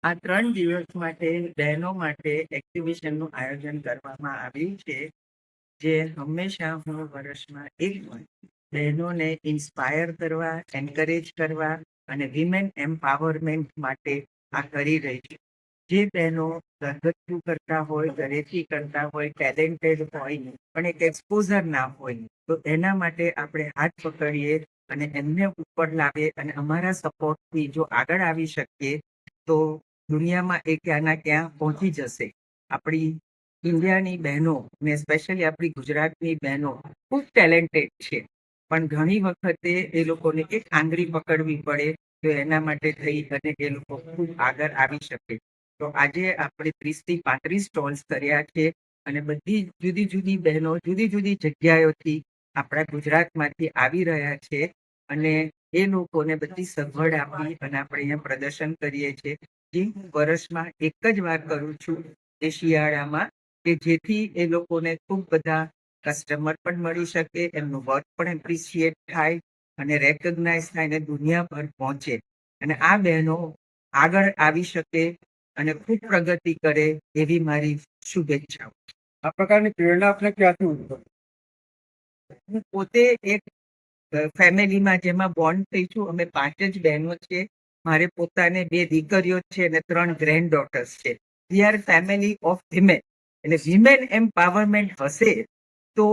આ 3 દિવસ માટે બહેનો માટે એક્ઝિબિશનનું આયોજન કરવામાં આવ્યું છે, જે હંમેશા હું વર્ષમાં એક વાર બહેનોને ઇન્સ્પાયર કરવા, એન્કરેજ કરવા અને વિમેન એમ્પાવરમેન્ટ માટે આ કરી રહી છે. જે બહેનો ઘરગથ્થું કરતા હોય, ઘરેથી કરતા હોય, ટેલેન્ટેડ હોય પણ એક એક્સપોઝર ના હોય, તો એના માટે આપણે હાથ પકડીએ અને એમને ઉપર લાવીએ અને અમારા સપોર્ટથી જો આગળ આવી શકીએ તો દુનિયામાં એ ક્યાંના ક્યાં પહોંચી જશે. આપણી ઇન્ડિયાની બહેનો ને સ્પેશિયલી આપણી ગુજરાતની બહેનો ખૂબ ટેલેન્ટેડ છે, પણ ઘણી વખતે એ લોકોને એક આંગળી પકડવી પડે તો એના માટે થઈ અને એ લોકો ખૂબ આગળ આવી શકે. તો આજે આપણે 30 થી 35 સ્ટોલ્સ કર્યા છે અને બધી જુદી જુદી બહેનો જુદી જુદી જગ્યાઓથી આપણા ગુજરાતમાંથી આવી રહ્યા છે અને એ લોકોને બધી સગવડ આપી અને આપણે અહીંયા પ્રદર્શન કરીએ છીએ. જે હું વર્ષમાં એક જ વાર કરું છું એ શિયાળામાં, કે જેથી એ લોકોને ખૂબ બધા કસ્ટમર પણ મળી શકે, એમનું વર્ક પણ એપ્રિશિએટ થાય અને રેકગ્નાઇઝ થાય અને દુનિયાભર પહોંચે અને આ બહેનો આગળ આવી શકે અને ખૂબ પ્રગતિ કરે એવી મારી શુભેચ્છાઓ. આ પ્રકારની પ્રેરણા આપણે ક્યાંથી ઉઠો? હું પોતે એક ફેમિલીમાં જેમાં બોન્ડ થઈ છું. અમે 5 જ બહેનો છે. મારે પોતાને 2 દીકરીઓ છે અને 3 ગ્રેન્ડ ડોટર્સ છે. We are family of women. એટલે વિમેન એમ્પાવરમેન્ટ હશે તો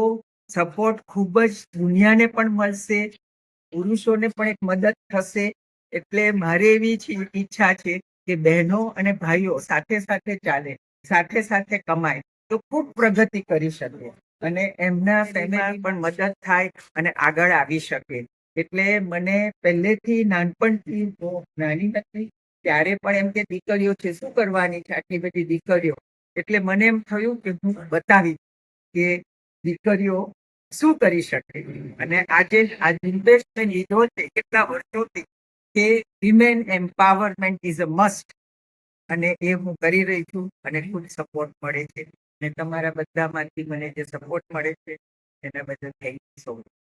સપોર્ટ ખૂબ જ દુનિયાને પણ મળશે, પુરુષોને પણ એક મદદ થશે. એટલે મારે એવી ઈચ્છા છે કે બહેનો અને ભાઈઓ સાથે સાથે ચાલે, સાથે સાથે કમાય તો ખૂબ પ્રગતિ કરી શકે અને એમના ફેમિલી પણ મદદ થાય અને આગળ આવી શકે. એટલે મને પહેલેથી નાનપણથી હું નાની હતી ત્યારે પણ એમ કે દીકરીઓ છે શું કરવાની છે આટલી બધી દીકરીઓ, એટલે મને એમ થયું કે હું બતાવી કે દીકરીઓ શું કરી શકે. અને આજે આ ઝુંબેશ મેં લીધો છે કેટલા વર્ષોથી કે women empowerment is a must, અને એ હું કરી રહી છું અને ખૂબ સપોર્ટ મળે છે અને તમારા બધામાંથી મને જે સપોર્ટ મળે છે એના બદલ થેન્ક યુ સો મચ.